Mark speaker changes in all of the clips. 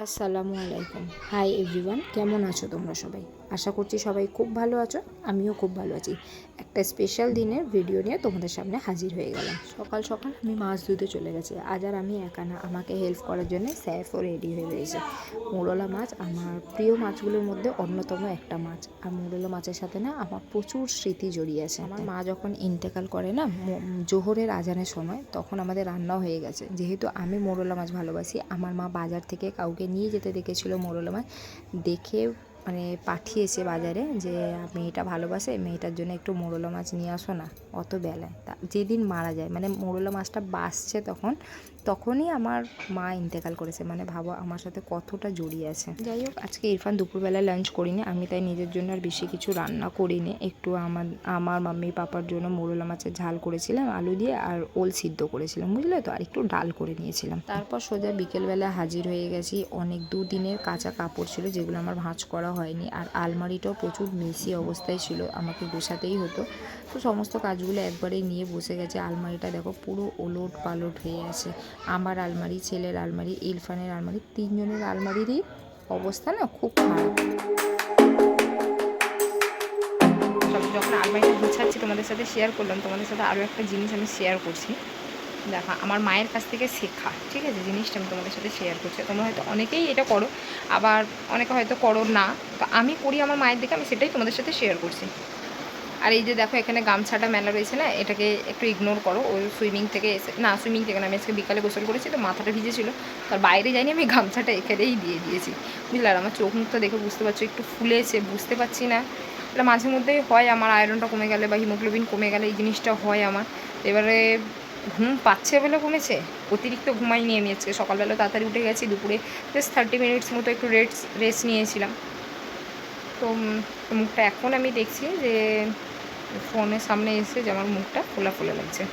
Speaker 1: আসসালামু আলাইকুম। Hi everyone, কেমন আছো তোমরা সবাই? আশা করছি সবাই খুব ভালো আছো, আমিও খুব ভালো আছি। একটা স্পেশাল দিনের ভিডিও নিয়ে তোমাদের সামনে হাজির হয়ে গেলাম। সকাল সকাল আমি মাছ ধুতে চলে গেছি। আজ আর আমি একা না, আমাকে হেল্প করার জন্য স্যাফও রেডি হয়ে রয়েছে। মোরলা মাছ আমার প্রিয় মাছগুলোর মধ্যে অন্যতম একটা মাছ। আর মোরলা মাছের সাথে না আমার প্রচুর স্মৃতি জড়িয়ে আছে। আমার মা যখন ইন্তেকাল করে না জোহরের আজানের সময়, তখন আমাদের রান্নাও হয়ে গেছে। যেহেতু আমি মোরলা মাছ ভালোবাসি, আমার মা বাজার থেকে কাউকে নিয়ে যেতে দেখেছিল মোরলা মাছ, দেখে মানে পাঠিয়েছে বাজারে যে মেয়েটা ভালোবাসে, মেয়েটার জন্য একটু মোরলা মাছ নিয়ে আসো না। অত বেলায় যেদিন মারা যায়, মানে মোরলা মাছটা বাসছে তখনই আমার মা ইন্তেকাল করেছে। মানে ভাবো আমার সাথে কতটা জড়িয়ে আছে। যাই হোক, আজকে ইরফান দুপুরবেলা লাঞ্চ করিনি, আমি তাই নিজের জন্য আর বেশি কিছু রান্না করিনি। একটু আমার মাম্মি পাপার জন্য মোরলা মাছের ঝাল করেছিলাম আলু দিয়ে, আর ওল সিদ্ধ করেছিলাম, বুঝলে তো, আর একটু ডাল করে নিয়েছিলাম। তারপর সোজা বিকেলবেলা হাজির হয়ে গেছি। অনেক দুদিনের কাঁচা কাপড় ছিল যেগুলো আমার ভাঁজ করা হয়নি, আর আলমারিটাও প্রচুর মেসি অবস্থায় ছিল, আমাকে গোছাতেই হতো। তো সমস্ত কাজগুলো একবারে নিয়ে বসে গেছে। আলমারিটা দেখো পুরো ওলট পালট হয়ে আছে। আমার আলমারি, ছেলের আলমারি, ইরফানের আলমারি, তিনজনের আলমারিরই অবস্থা না খুব খারাপ। যখন আলমারিটা গুছাচ্ছি তোমাদের সাথে শেয়ার করলাম, তোমাদের সাথে আরও একটা জিনিস আমি শেয়ার করছি। দেখো, আমার মায়ের কাছ থেকে শেখা, ঠিক আছে, জিনিসটা আমি তোমাদের সাথে শেয়ার করছি। তোমরা হয়তো অনেকেই এটা করো, আবার অনেকে হয়তো করো না। তো আমি করি আমার মায়ের দেখে, আমি সেটাই তোমাদের সাথে শেয়ার করছি। আর এই যে দেখো, এখানে গামছাটা মেলা রয়েছে না, এটাকে একটু ইগনোর করো। ওই সুইমিং থেকে এসে, না সুইমিং থেকে না, আমি আজকে বিকালে গোসল করেছি তো মাথাটা ভিজেছিল, তার বাইরে যাইনি, আমি গামছাটা এখানেই দিয়ে দিয়েছি, বুঝলে। আর আমার চোখ মুখটা দেখে বুঝতে পারছো একটু ফুলেছে, বুঝতে পারছি না, এটা মাঝে মধ্যেই হয় আমার, আয়রনটা কমে গেলে বা হিমোগ্লোবিন কমে গেলে এই জিনিসটা হয় আমার। এবারে ঘুম পাচ্ছে বলে কমেছে, অতিরিক্ত ঘুমাইনি আমি আজকে। সকালবেলা তাড়াতাড়ি উঠে গেছি, দুপুরে জাস্ট 30 মিনিটস মতো একটু রেস্ট নিয়েছিলাম। তো মুখটা এখন আমি দেখছি যে ফোনের সামনে এসে যে আমার মুখটা ফোলা ফোলা লাগছে।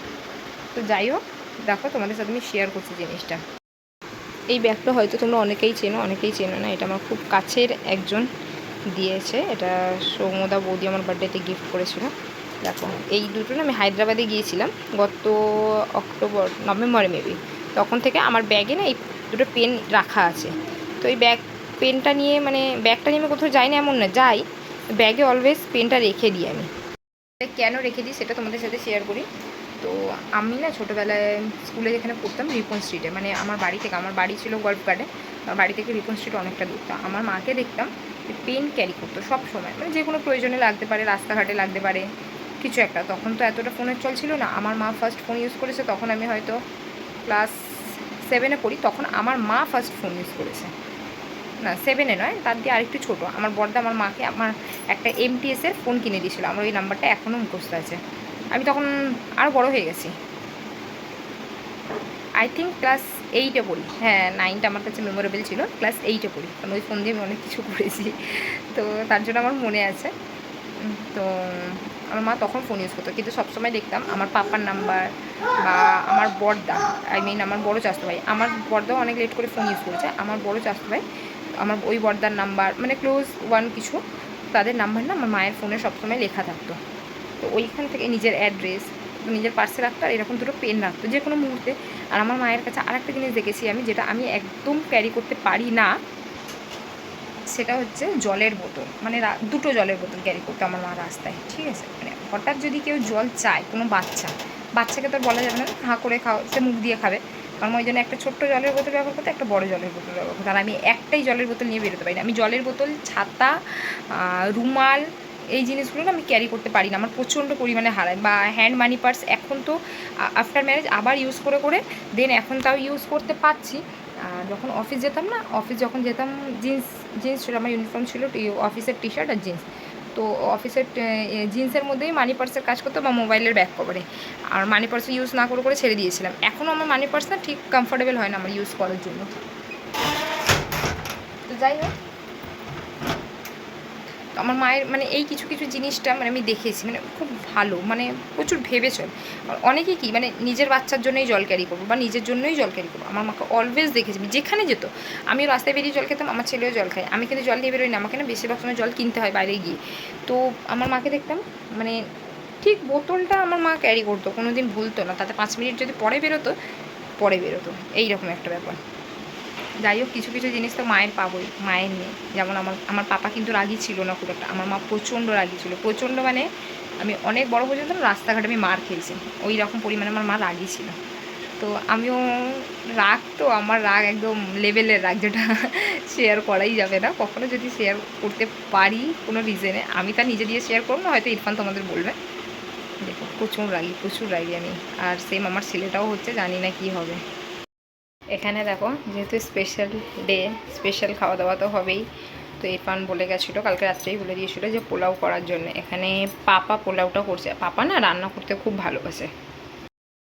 Speaker 1: তো যাই হোক, দেখো তোমাদের সাথে আমি শেয়ার করছি জিনিসটা। এই ব্যাগটা হয়তো তোমরা অনেকেই চেনো না, এটা আমার খুব কাছের একজন দিয়েছে। এটা সৌমদা বৌদি আমার বার্থডেতে গিফট করেছিল। দেখো, এই দুটো না আমি হায়দ্রাবাদে গিয়েছিলাম গত নভেম্বরে মেবি, তখন থেকে আমার ব্যাগে না এই দুটো পেন রাখা আছে। তো এই পেনটা নিয়ে, মানে ব্যাগটা নিয়ে আমি কোথাও যাই না এমন না, যাই, ব্যাগে অলওয়েজ পেনটা রেখে দিই আমি। কেন রেখে দিই সেটা তোমাদের সাথে শেয়ার করি। তো আমি না ছোটোবেলায় স্কুলে যেখানে পড়তাম রিপন স্ট্রিটে, মানে আমার বাড়ি ছিল গল্ফ গার্ডে, আমার বাড়ি থেকে রিপন স্ট্রিট অনেকটা দূরটা। আমার মাকে দেখতাম পেন ক্যারি করতো সব সময়, মানে যে কোনো প্রয়োজনে লাগতে পারে, রাস্তাঘাটে লাগতে পারে কিছু একটা। তখন তো এতটা ফোনের চল ছিল না। আমার মা ফার্স্ট ফোন ইউজ করেছে, তখন আমি হয়তো ক্লাস 7-এ পড়ি, তখন আমার মা ফার্স্ট ফোন ইউজ করেছে। না 7-এ নয়, তার দিয়ে আরেকটু ছোটো। আমার বড়দা আমার মাকে আমার একটা MTS-এর ফোন কিনে দিয়েছিল, আমার ওই নাম্বারটা এখনও মুখস্থ আছে। আমি তখন আরও বড় হয়ে গেছি, আই থিঙ্ক ক্লাস 8-এ পড়ি। হ্যাঁ, 9টা আমার কাছে মেমোরেবল ছিল, ক্লাস 8-এ পড়ি, কারণ ওই ফোন দিয়ে আমি অনেক কিছু করেছি, তো তার জন্য আমার মনে আছে। তো আমার মা তখন ফোন ইউজ করতো, কিন্তু সবসময় দেখতাম আমার পাপার নাম্বার বা আমার বড়দা, আমার বড়ো চাচতো ভাই, আমার বড়দাও অনেক লেট করে ফোন ইউজ করেছে, আমার বড়ো চাচতো ভাই, আমার ওই বড়দার নাম্বার, মানে ক্লোজ ওয়ান কিছু, তাদের নাম্বার না আমার মায়ের ফোনে সবসময় লেখা থাকতো। তো ওইখান থেকে নিজের অ্যাড্রেস নিজের পার্সে রাখতো, আর এরকম দুটো পেন রাখতো যে কোনো মুহূর্তে। আর আমার মায়ের কাছে আরেকটা জিনিস দেখেছি আমি, যেটা আমি একদম ক্যারি করতে পারি না, সেটা হচ্ছে জলের বোতল। মানে দুটো জলের বোতল ক্যারি করতো আমার মা রাস্তায়, ঠিক আছে। মানে হঠাৎ যদি কেউ জল চায়, কোনো বাচ্চাকে তো বলা যাবে না হাঁ করে খাও, সে মুখ দিয়ে খাবে, কারণ ওই জন্য একটা ছোট্ট জলের বোতল ব্যবহার করতে, একটা বড় জলের বোতল ব্যবহার করতে। আর আমি একটাই জলের বোতল নিয়ে বেরোতে পারি না। আমি জলের বোতল, ছাতা, রুমাল, এই জিনিসগুলো না আমি ক্যারি করতে পারি না, আমার প্রচণ্ড পরিমাণে হারায়। বা হ্যান্ড মানি পার্স, এখন তো আফটার ম্যারেজ আবার ইউজ করে দেন এখন তাও ইউজ করতে পারছি। যখন অফিস যেতাম না, যখন যেতাম, জিন্স ছিল আমার, ইউনিফর্ম ছিল, অফিসের টি-শার্ট আর জিন্স। তো অফিসের জিন্সের মধ্যেই মানি পার্সের কাজ করতো বা মোবাইলের ব্যাক কভারে, আর মানি পার্স ইউজ না করে ছেড়ে দিয়েছিলাম। এখনও আমার মানি পার্স না ঠিক কমফোর্টেবল হয় না আমার ইউজ করার জন্য। তো যাই হোক, তো আমার মায়ের মানে এই কিছু জিনিসটা মানে আমি দেখেছি, মানে খুব ভালো, মানে প্রচুর ভেবে চল। অনেকেই কি মানে নিজের বাচ্চার জন্যই জল ক্যারি করবো বা নিজের জন্যই জল ক্যারি করবো। আমার মাকে অলওয়েজ দেখেছি, যেখানে যেত, আমিও রাস্তায় বেরিয়ে জল খেতাম, আমার ছেলেও জল খায়, আমি কিন্তু জল নিয়ে বেরোই না, আমাকে না বেশিরভাগ সময় জল কিনতে হয় বাইরে গিয়ে। তো আমার মাকে দেখতাম মানে ঠিক বোতলটা আমার মা ক্যারি করতো, কোনো দিন ভুলতো না, তাতে 5 মিনিট যদি পরে বেরোতো এইরকম একটা ব্যাপার। যাই হোক কিছু কিছু জিনিস তো মায়ের পাবোই, মায়ের নেই। যেমন আমার পাপা কিন্তু রাগী ছিল না খুব একটা, আমার মা প্রচণ্ড রাগী ছিল, প্রচণ্ড মানে আমি অনেক বড় পর্যন্ত রাস্তাঘাটে আমি মার খেয়েছি, ওই রকম পরিমাণে আমার মা রাগী ছিল। তো আমিও রাগ, তো আমার রাগ একদম লেভেলের রাগ, যেটা শেয়ার করাই যাবে না কখনো। যদি শেয়ার করতে পারি কোনো রিজনে, আমি তা নিজে দিয়ে শেয়ার করবো না, হয়তো ইরফান তোমাদের বলবে। দেখো প্রচুর রাগী আমি। আর সেম আমার ছেলেটাও হচ্ছে, জানি না কি হবে। এখানে দেখো যেহেতু স্পেশাল ডে, স্পেশাল খাওয়া দাওয়া তো হবেই। তো ইরফান বলে গেছিলো, কালকে রাত্রেই বলে দিয়েছিলো যে পোলাও করার জন্য। এখানে পাপা পোলাওটা করছে। পাপা না রান্না করতে খুব ভালোবাসে,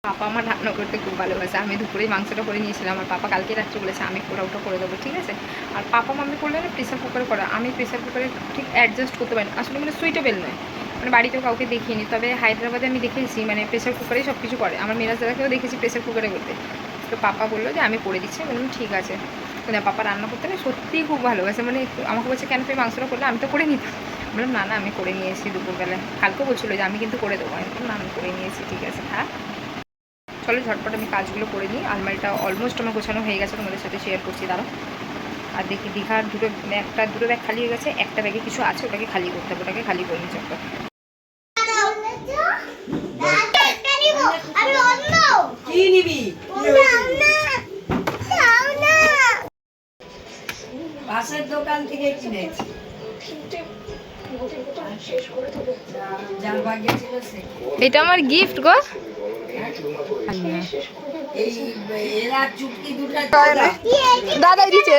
Speaker 1: পাপা আমার রান্না করতে খুব ভালোবাসে। আমি দুপুরেই মাংসটা করে নিয়েছিলাম, আর পাপা কালকে রাত্রে বলেছে আমি পোলাওটা করে দেবো, ঠিক আছে। আর পাপা মাম্মি করলে না প্রেসার কুকারে করা, আমি প্রেসার কুকারে ঠিক অ্যাডজাস্ট করতে পারি না, আসলে মানে সুইটেবল নয়। মানে বাড়িতেও কাউকে দেখিনি, তবে হায়দ্রাবাদে আমি দেখেছি মানে প্রেসার কুকারেই সব কিছু করে। আমার মেরাজ দাদাকেও দেখেছি প্রেসার কুকারে করতে। তো পাপা বললো যে আমি করে দিচ্ছি, বললাম ঠিক আছে। মানে পাপা রান্না করতে না সত্যিই খুব ভালোবাসে, মানে আমাকে বলছে কেন তুই মাংসটা করলে, আমি তো করে নিতাম। বললাম না আমি করে নিয়েছি দুপুরবেলায়। কালকেও বলছিলো যে আমি কিন্তু করে দেবো, আমি বললাম না আমি করে নিয়েছি, ঠিক আছে থাক। চলো ঝটপট আমি কাজগুলো করে নিই। আলমারিটা অলমোস্ট আমার গোছানো হয়ে গেছে, তোমাদের সাথে শেয়ার করছি দাঁড়াও। আর দেখি দীঘার দুটো ব্যাগ খালি হয়ে গেছে, একটা ব্যাগে কিছু আছে, ওটাকে খালি করতে হবে, ওটাকে খালি করে নিচ্ছি একটা।
Speaker 2: পাশের দোকান থেকে কিনেছি, যার ভাগ্যে ছিল সে।
Speaker 1: এটা আমার গিফট গো।
Speaker 2: এরা চুটকি দুটা
Speaker 1: দাদাই দিচ্ছে।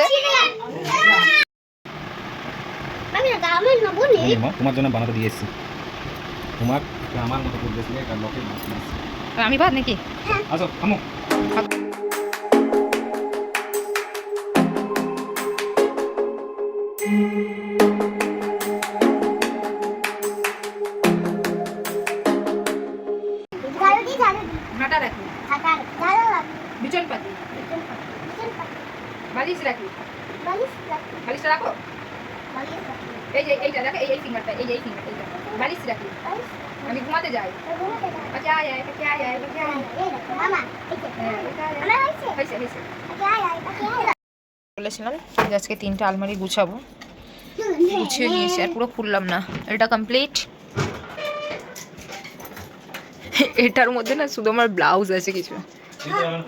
Speaker 3: তোমার জন্য বানাতে দিয়েছি, তোমার আমার মতো করে দিয়েছিলে লোকে।
Speaker 1: আমি ভাত নাকি?
Speaker 3: আসো আমো।
Speaker 1: ঘাটা রাখি, বিচন পাতি, বালিশ রাখি, বালিশটা রাখো। এই যে এইটা দেখো, এই ফিঙ্গারটা, এই ফিঙ্গারটা, এইটা বালিশ রাখি। আমি ঘুমাতে যাই। আচ্ছা আয় আয় কে আয় আয় কে আয় মামা, বলেছিলাম যে আজকে 3টে আলমারি গুছাবো, গুছিয়ে নিয়েছি আর পুরো খুললাম না। এটা কমপ্লিট। এটার মধ্যে না শুধু আমার ব্লাউজ আছে কিছু,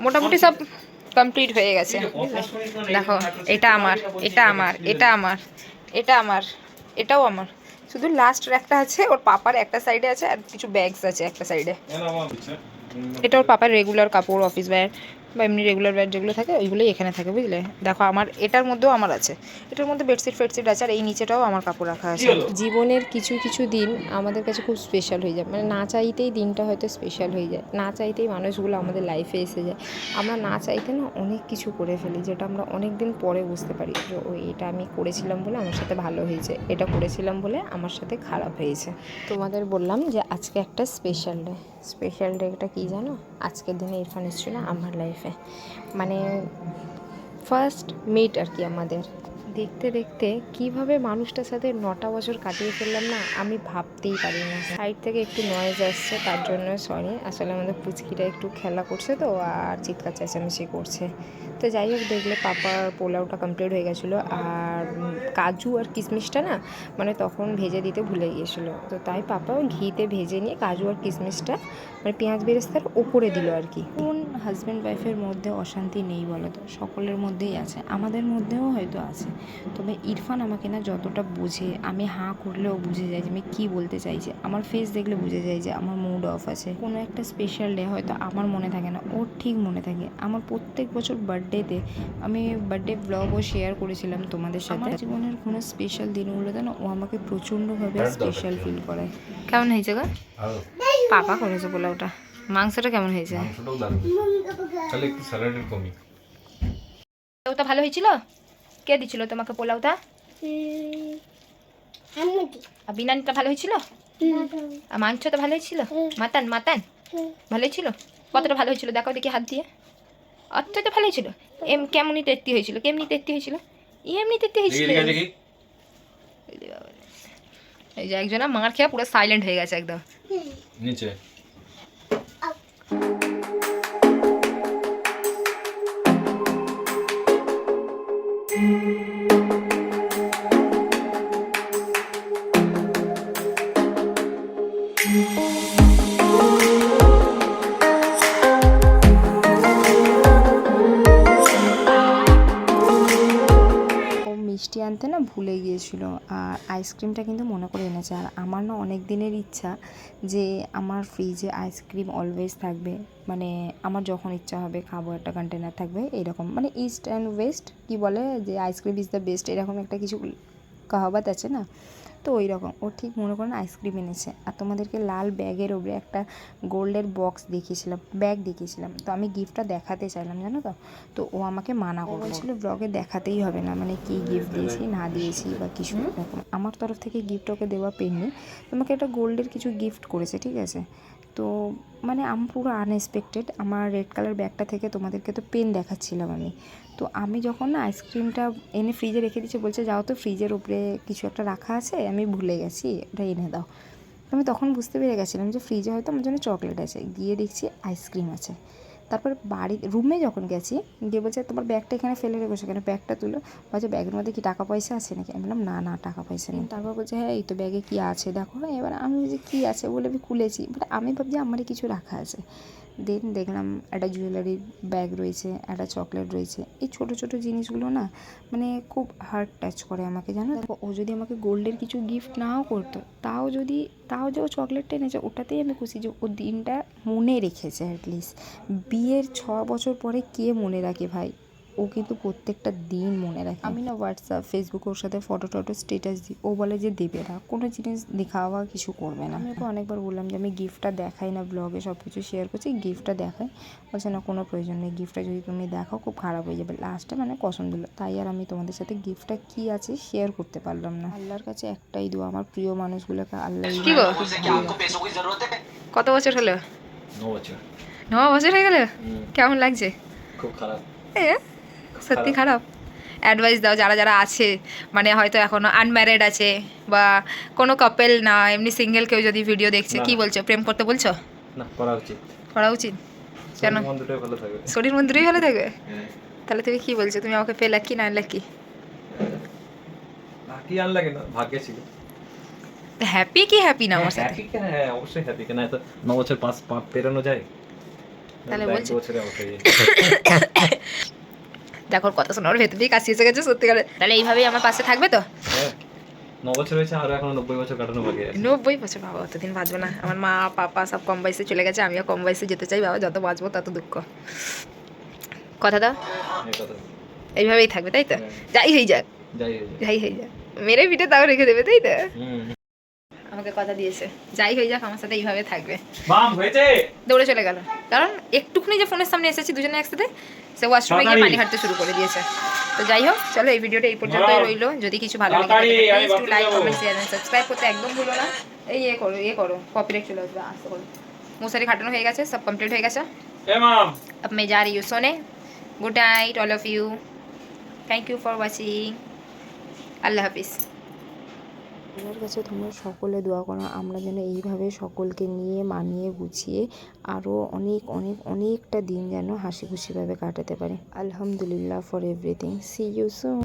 Speaker 1: মোটামুটি সব কমপ্লিট হয়ে গেছে। দেখো এটা আমার, এটা আমার, এটা আমার, এটা আমার, এটাও আমার। শুধু লাস্ট একটা আছে, ওর পাপার একটা সাইডে আছে, আর কিছু ব্যাগস আছে একটা সাইডে। এটা ওর পাপার রেগুলার কাপড়, অফিস ব্যাগ বা এমনি রেগুলার ব্যাগ যেগুলো থাকে ওইগুলোই এখানে থাকে, বুঝলে। দেখো আমার এটার মধ্যেও আমার আছে, এটার মধ্যে বেডশিট ফেডশিট আছে, আর এই নিচেটাও আমার কাপড় রাখা আছে। জীবনের কিছু কিছু দিন আমাদের কাছে খুব স্পেশাল হয়ে যায়, মানে না চাইতেই দিনটা হয়তো স্পেশাল হয়ে যায়, না চাইতেই মানুষগুলো আমাদের লাইফে এসে যায়। আমরা না চাইতে না অনেক কিছু করে ফেলি, যেটা আমরা অনেক দিন পরে বুঝতে পারি যে ও এটা আমি করেছিলাম বলে আমার সাথে ভালো হয়েছে, এটা করেছিলাম বলে আমার সাথে খারাপ হয়েছে। তোমাদের বললাম যে আজকে একটা স্পেশাল ডে। স্পেশাল ডেটা কী জানো? আজকের দিনে ইরফান এসেছিল আমার লাইফে, মানে ফার্স্ট মিট আর কি আমাদের। দেখতে দেখতে কিভাবে মানুষটার সাথে 9টা বছর কাটিয়ে ফেললাম না, আমি ভাবতেই পারি না। সাইড থেকে একটু নয়েজ আসছে, তার জন্য সরি। আসলে আমাদের পুচকিটা একটু খেলা করছে তো, আর চিৎকার চেঁচামেচি করছে। তো যাই হোক, দেখলে পাপার পোলাওটা কমপ্লিট হয়ে গেছিলো, আর কাজু আর কিশমিশটা না মানে তখন ভেজে দিতে ভুলে গিয়েছিলো, তো তাই পাপা ঘিতে ভেজে নিয়ে কাজু আর কিশমিশটা মানে পেঁয়াজ বেরেস্তার ওপরে দিল আর কি। কোন হাজব্যান্ড ওয়াইফের মধ্যে অশান্তি নেই বলো তো? সকলের মধ্যেই আছে, আমাদের মধ্যেও হয়তো আছে। তবে ইরফান আমাকে না যতটা বোঝে, আমি হাঁ করলেও বুঝে যায় যে আমি কী বলতে চাইছি, আমার ফেস দেখলে বুঝে যায় যে আমার মুড অফ আছে। কোনো একটা স্পেশাল ডে হয়তো আমার মনে থাকে না, ওর ঠিক মনে থাকে। আমার প্রত্যেক বছর বার্থডেতে আমি বার্থডে ব্লগও শেয়ার করেছিলাম তোমাদের সাথে। আমার জীবনের কোনো স্পেশাল দিনগুলোতে না ও আমাকে প্রচণ্ডভাবে স্পেশাল ফিল করায়। কেমন হয়েছে গো? পাপা করেছে পোলাওটা। মাংসটা কেমন হয়েছে?
Speaker 3: মাংসটাও দারুণ, খালি একটু স্যালাডের কমি।
Speaker 1: পোলাওটা ভালো হয়েছিল? কে দিছিল তোমাকে পোলাওটা? আর বিরিয়ানিটা ভালো হয়েছিল? আর মাংসটা ভালো হয়েছিল? মাতান মাতান ভালো হয়েছিল? কতটা ভালো হয়েছিল দেখো দেখি হাত দিয়ে। অতটা ভালো হয়েছিল? কেমনি তেত্তি হয়েছিল? কেমনি তেত্তি হয়েছিল? এমনি তেত্তি হয়েছিল? এই যে একজনা মার খেয়ে পুরো সাইলেন্ট হয়ে গেছে একদম
Speaker 3: নিচে।
Speaker 1: মিষ্টি আনতে না ভুলে গিয়েছিল, আর আইসক্রিমটা কিন্তু মনে করে এনেছে। আর আমার না অনেক দিনের ইচ্ছা যে আমার ফ্রিজে আইসক্রিম অলওয়েজ থাকবে, মানে আমার যখন ইচ্ছা হবে খাবো, একটা কন্টেনার থাকবে এরকম, মানে ইস্ট অ্যান্ড ওয়েস্ট কি বলে যে আইসক্রিম ইজ দ্য বেস্ট, এরকম একটা কিছু কাহাবাত আছে না, তো ওই রকম ও ঠিক মনে করেন আইসক্রিম এনেছে। আর তোমাদেরকে লাল ব্যাগের ওপরে একটা গোল্ডের বক্স দেখিয়েছিলাম, ব্যাগ দেখিয়েছিলাম, তো আমি গিফটটা দেখাতে চাইলাম জানো তো, তো ও আমাকে মানা করে বলছিল ব্লগে দেখাতেই হবে না, মানে কী গিফট দিয়েছি না দিয়েছি বা কিছু এরকম। আমার তরফ থেকে গিফট ওকে দেওয়া পেন নেই, তোমাকে একটা গোল্ডের কিছু গিফট করেছে, ঠিক আছে। তো মানে আমি পুরো আনএক্সপেক্টেড, আমার রেড কালার ব্যাগটা থেকে তোমাদেরকে তো পেন দেখাচ্ছিলাম আমি, তো আমি যখন না আইসক্রিমটা এনে ফ্রিজে রেখে দিচ্ছি, বলছে যাও তো ফ্রিজের উপরে কিছু একটা রাখা আছে, আমি ভুলে গেছি, ওটা এনে দাও। আমি তখন বুঝতে পেরে গেছিলাম যে ফ্রিজে হয়তো আমার জন্য চকলেট আছে, গিয়ে দেখছি আইসক্রিম আছে। তারপর রুমে যখন গেছি, গিয়ে বলছে তোমার ব্যাগটা এখানে ফেলে রেখেছো কেন, ব্যাগটা তুলো, বলছে ব্যাগের মধ্যে কি টাকা পয়সা আছে নাকি, আমি বললাম না না টাকা পয়সা নেই। তারপর বলছে হ্যাঁ এই তো ব্যাগে কী আছে দেখো, এবার আমি বলছি কী আছে বলে আমি খুলেছি, বাট আমি ভাবছি আমারই কিছু রাখা আছে। দেন দেখলাম একটা জুয়েলারির ব্যাগ রয়েছে, একটা চকলেট রয়েছে। এই ছোটো ছোটো জিনিসগুলো না মানে খুব হার্ট টাচ করে আমাকে, জানো। দেখো ও যদি আমাকে গোল্ডের কিছু গিফট নাও করতো, তাও যে ও চকলেটটা এনেছে ওটাতেই আমি খুশি, যে ও দিনটা মনে রেখেছে অ্যাটলিস্ট। বিয়ের 6 বছর পরে কে মনে রাখে ভাই, ও কিন্তু প্রত্যেকটা দিন মনে রাখে। আমি না হোয়াটসঅ্যাপ ফেসবুকে ওর সাথে ফটো স্টেটাস দিই, ও বলে যে দেবে না, কোনো জিনিস দেখাওয়া কিছু করবে না। আমি ওকে অনেকবার বললাম যে আমি গিফটটা দেখাই না, ব্লগে সব কিছু শেয়ার করছি, গিফটটা দেখাই, বলছে না কোনো প্রয়োজন নেই, গিফটটা যদি তুমি দেখাও খুব খারাপ হয়ে যাবে। লাস্টে মানে কসম দিল, তাই আর আমি তোমাদের সাথে গিফটটা কী আছে শেয়ার করতে পারলাম না। আল্লাহর কাছে একটাই দোয়া, আমার প্রিয় মানুষগুলোকে আল্লাহ
Speaker 4: কি গো? কত বছর হলো?
Speaker 3: 9 বছর।
Speaker 4: 9 বছর হয়ে গেল? কেমন লাগছে?
Speaker 3: খুব খারাপ।
Speaker 4: সত্যি খারাপ? অ্যাডভাইস দাও যারা যারা আছে, মানে হয়তো এখনো আনম্যারিড আছে বা কোনো কাপেল না, এমনি সিঙ্গেল কেউ যদি ভিডিও দেখছে,
Speaker 3: না,
Speaker 4: কি
Speaker 3: না।
Speaker 4: বলছো, প্রেম করতে বলছো?
Speaker 3: না, করা উচিত।
Speaker 4: করা উচিত? কেন?
Speaker 3: মন দুটোই ভালো থাকবে।
Speaker 4: শরীর মন দুটোই ভালো থাকবে?
Speaker 3: হ্যাঁ।
Speaker 4: তাহলে তুমি কি বলছো, তুমি আমাকে পেয়ে লাকি না লাকি?
Speaker 3: বাকি আনলাগে না, ভাগ্যে ছিল।
Speaker 4: হ্যাপি কি হ্যাপি না আমার সাথে?
Speaker 3: হ্যাপি কেন? হ্যাঁ অবশ্যই হ্যাপি কেন, এত 9 বছর 5 পেরোনো যায়।
Speaker 4: তাহলে
Speaker 3: এক
Speaker 4: বলছি।
Speaker 3: বছরে অবশ্যই।
Speaker 4: দেখো ওর কথা শোনার ভেতর দিয়ে কাশি এসে গেছে সত্যিকারে। তাহলে এইভাবেই আমার পাশে থাকবে তো?
Speaker 3: হ্যাঁ 9 বছর হয়েছে, আরো এখনো 90 বছর কাটানো বাকি আছে।
Speaker 4: 90 বছর? বাবা অতদিন বাঁচবো না, আমার মা পাপা সব কম বয়সে চলে গেছে, আমিও কম বয়সে যেতে চাই বাবা, যত বাঁচবো তত দুঃখ। কথা দাও
Speaker 3: এই কথা।
Speaker 4: এইভাবেই থাকবে তাই তো?
Speaker 3: হ্যাঁ।
Speaker 4: যাই হয়ে যাক,
Speaker 3: যাই হয়ে যায়।
Speaker 4: যাই হয়ে যাক, মেরে পিঠে তাও রেখে দেবে তাই তো?
Speaker 3: হুম।
Speaker 4: আমাকে কথা দিয়েছে যাই হয়ে যাক আমার সাথে এইভাবে থাকবে।
Speaker 3: বাম হয়েছে।
Speaker 4: দৌড়ে চলে গেল, কারণ একটুখানি যে ফোনের সামনে এসেছি দুজনে একসাথে, সে ওয়াশরুমে গিয়ে পানি হাঁটতে শুরু করে দিয়েছে। তো যাই হোক চলো, এই ভিডিওটা এই পর্যন্তই রইলো। যদি কিছু ভালো লাগে please to like comment share and subscribe করতে একদম ভুলো না। এই ইয়ে করো কপিরাইট চলে আসবে, আস্তে করো। মশারি খাটানো হয়ে গেছে, সব কমপ্লিট হয়ে গেছে।
Speaker 3: এ মাম,
Speaker 4: अब मैं जा रही हूँ सोने। Good night all of you, thank you for watching, Allah হাফিজ।
Speaker 1: আল্লাহর কাছে তোমরা সকলে দোয়া করো আমরা যেন এইভাবে সকলকে নিয়ে মানিয়ে গুছিয়ে আরও অনেকটা দিন যেন হাসি খুশিভাবে কাটাতে পারি। আলহামদুলিল্লাহ for everything, see you soon.